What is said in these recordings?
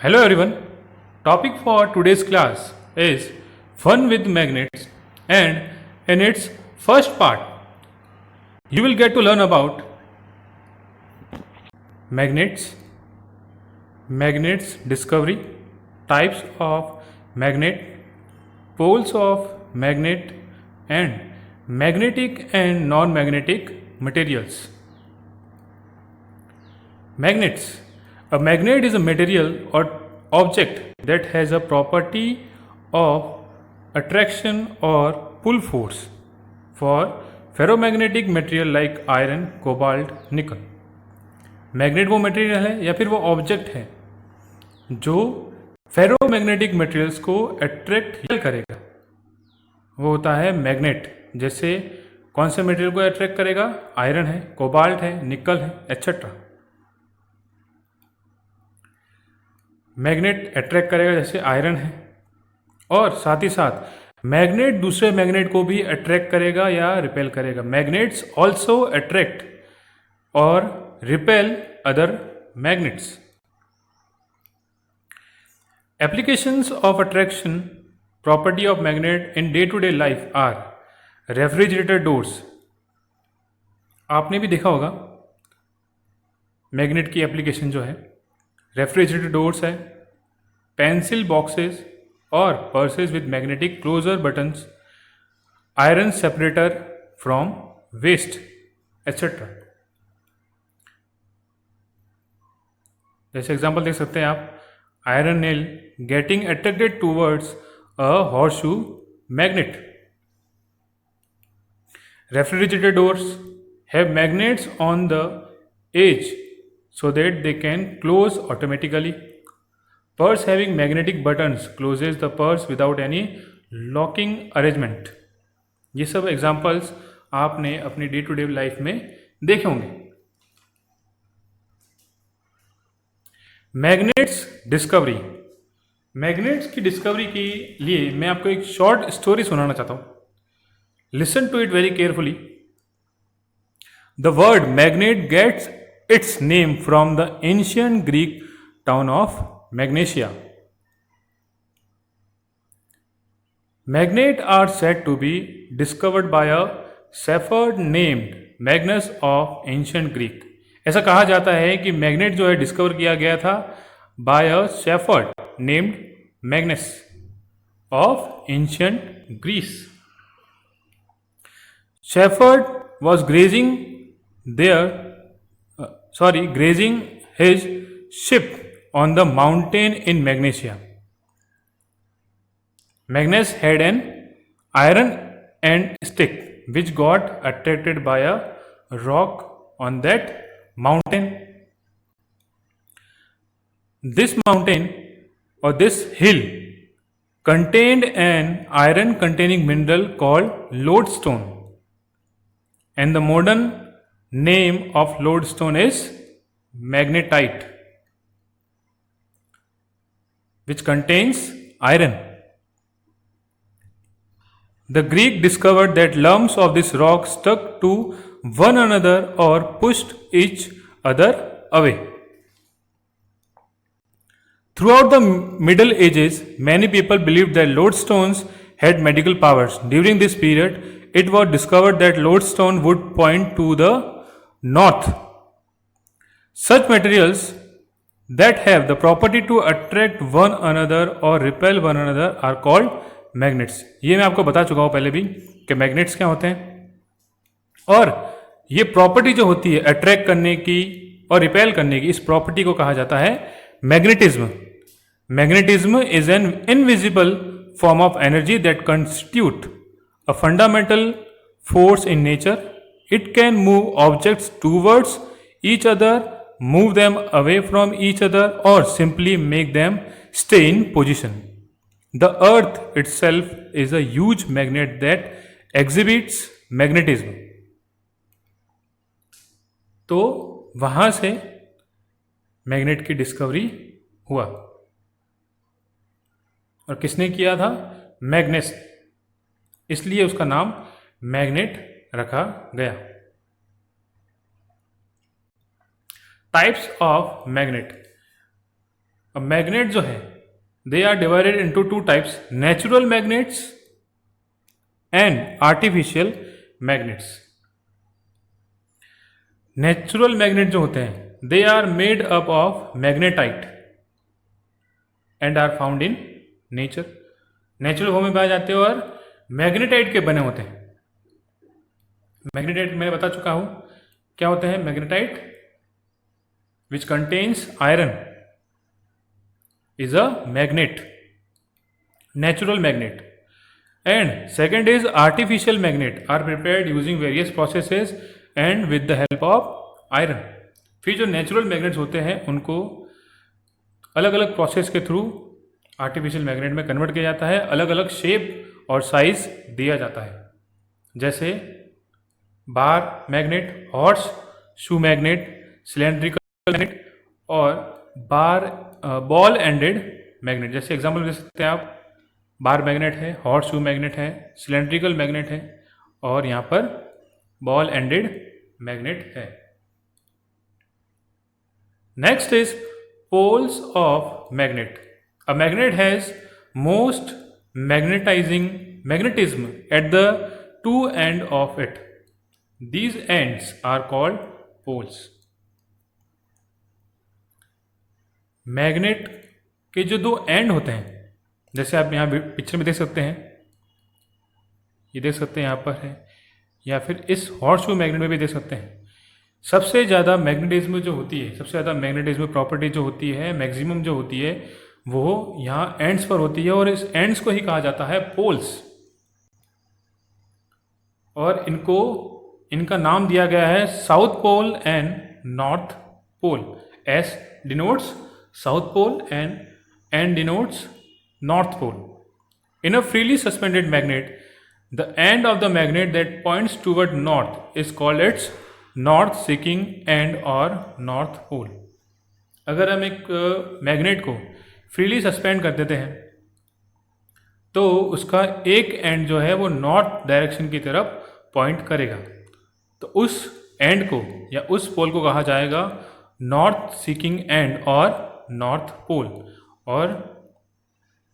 Hello everyone. Topic for today's class is fun with magnets, and in its first part you will get to learn about magnets, magnets discovery, types of magnet, poles of magnet, and magnetic and non-magnetic materials. Magnets. A magnet is a material or object that has a property of attraction or pull force. For ferromagnetic material like iron, cobalt, nickel. Magnet वो material है या फिर वो object है जो ferromagnetic materials को attract करेगा, वो होता है मैग्नेट। जैसे कौन से मटेरियल को अट्रैक्ट करेगा? आयरन है, कोबाल्ट है, निकल है, एट्सेट्रा। मैग्नेट अट्रैक्ट करेगा जैसे आयरन है, और साथ ही साथ मैग्नेट दूसरे मैग्नेट को भी अट्रैक्ट करेगा या रिपेल करेगा। मैग्नेट्स ऑल्सो अट्रैक्ट और repel other magnets. Applications of attraction property of magnet in day to day life are refrigerator doors. आपने भी देखा होगा मैग्नेट की एप्लीकेशन जो है, रेफ्रिजरेटर डोर्स है, पेंसिल बॉक्सेस और purses with magnetic closure buttons, iron separator from waste etcetera. जैसे एग्जांपल देख सकते हैं आप, iron nail getting attracted towards a horseshoe magnet. Refrigerator doors have magnets on the age so that they can close automatically. Purse having magnetic buttons closes the purse without any locking arrangement. ये सब examples आपने अपनी day to day life में देखे होंगे। Magnets discovery. Magnets की discovery के लिए मैं आपको एक शॉर्ट स्टोरी सुनाना चाहता हूं। Listen to it very carefully. The word magnet gets its name from the ancient Greek town of Magnesia. Magnets are said to be discovered by a shepherd named Magnus of ancient Greek. ऐसा कहा जाता है कि magnet जो है discover किया गया था by a shepherd named Magnus of ancient Greece. Shepherd was grazing his sheep on the mountain in Magnesia. Magnus had an iron end stick which got attracted by a rock on that mountain. This mountain or this hill contained an iron containing mineral called lodestone, and the modern name of lodestone is magnetite, which contains iron. The Greek discovered that lumps of this rock stuck to one another or pushed each other away. Throughout the Middle Ages, many people believed that lodestones had medical powers. During this period, it was discovered that lodestone would point to the north. Such materials that have the property to attract one another or repel one another are called magnets. ये मैं आपको बता चुका हूँ पहले भी कि magnets क्या होते हैं, और ये प्रॉपर्टी जो होती है अट्रैक्ट करने की और रिपेल करने की, इस प्रॉपर्टी को कहा जाता है magnetism. Magnetism is an invisible form of energy that constitute a fundamental force in nature. It can move objects towards each other, move them away from each other, or simply make them stay in position. The earth itself is a huge magnet that exhibits magnetism. तो वहां से magnet की discovery हुआ, और किसने किया था? Magnus, इसलिए उसका नाम मैग्नेट रखा गया। Types of magnet. अब मैग्नेट जो है they are divided into two types, natural magnets and artificial magnets. Natural magnet जो होते हैं they are made up of magnetite and are found in nature. Natural form में पाए जाते हैं और मैग्नेटाइट के बने होते हैं। मैग्नेटाइट मैंने बता चुका हूं क्या होते हैं। Magnetite which contains iron is a magnet, natural magnet, and second is artificial magnet are prepared using various processes and with the help of iron। फिर जो नेचुरल मैग्नेट्स होते हैं उनको अलग अलग प्रोसेस के थ्रू आर्टिफिशियल मैग्नेट में convert किया जाता है, अलग अलग शेप और साइज दिया जाता है, जैसे bar magnet, horse shoe magnet, cylindrical magnet और बॉल एंडेड मैग्नेट। जैसे एग्जांपल दे सकते हैं आप, बार मैग्नेट है, हॉट शू मैग्नेट है, सिलेंड्रिकल मैग्नेट है और यहाँ पर बॉल एंडेड मैग्नेट है। Next is poles of magnet. A magnet has most magnetism at the two end of it. These ends are called poles. Magnet के जो दो एंड होते हैं, जैसे आप यहाँ पिक्चर में देख सकते हैं, ये देख सकते हैं यहाँ पर है, या फिर इस हॉर्सशू मैग्नेट में भी देख सकते हैं। सबसे ज़्यादा मैग्नेटिज्म जो होती है, सबसे ज़्यादा मैग्नेटिज्म प्रॉपर्टी जो होती है, मैक्सिमम जो होती है, वो यहाँ एंड्स पर होती है और इस एंड्स को ही कहा जाता है पोल्स। और इनका नाम दिया गया है south pole and north pole. S denotes South pole and denotes North pole. In a freely suspended magnet, the end of the magnet that points toward north is called its north seeking end or north pole. अगर हम एक magnet को freely suspend कर देते हैं तो उसका एक एंड जो है वो नॉर्थ डायरेक्शन की तरफ पॉइंट करेगा, तो उस एंड को या उस पोल को कहा जाएगा नॉर्थ सीकिंग एंड और नॉर्थ पोल। और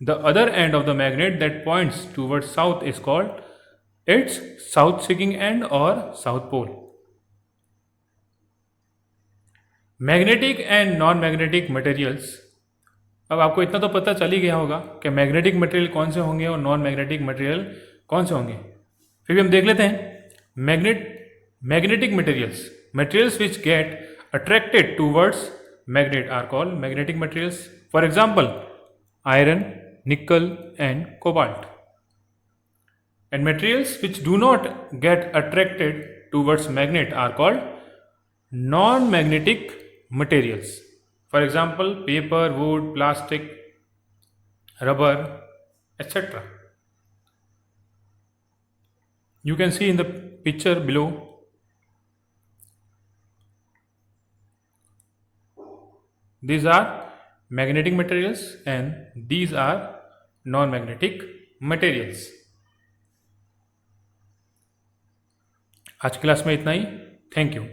the other end of the magnet that points toward south is called its south seeking end और south pole. Magnetic and non magnetic materials. अब आपको इतना तो पता चल ही गया होगा कि मैग्नेटिक मटेरियल कौन से होंगे और नॉन मैग्नेटिक मटेरियल कौन से होंगे। फिर भी हम देख लेते हैं। Magnetic materials which get attracted towards magnet are called magnetic materials. For example, iron, nickel and cobalt. And materials which do not get attracted towards magnet are called non-magnetic materials. For example, paper, wood, plastic, rubber, etc. You can see in the picture below. These are magnetic materials and these are non-magnetic materials. आज की class में इतना ही। Thank you.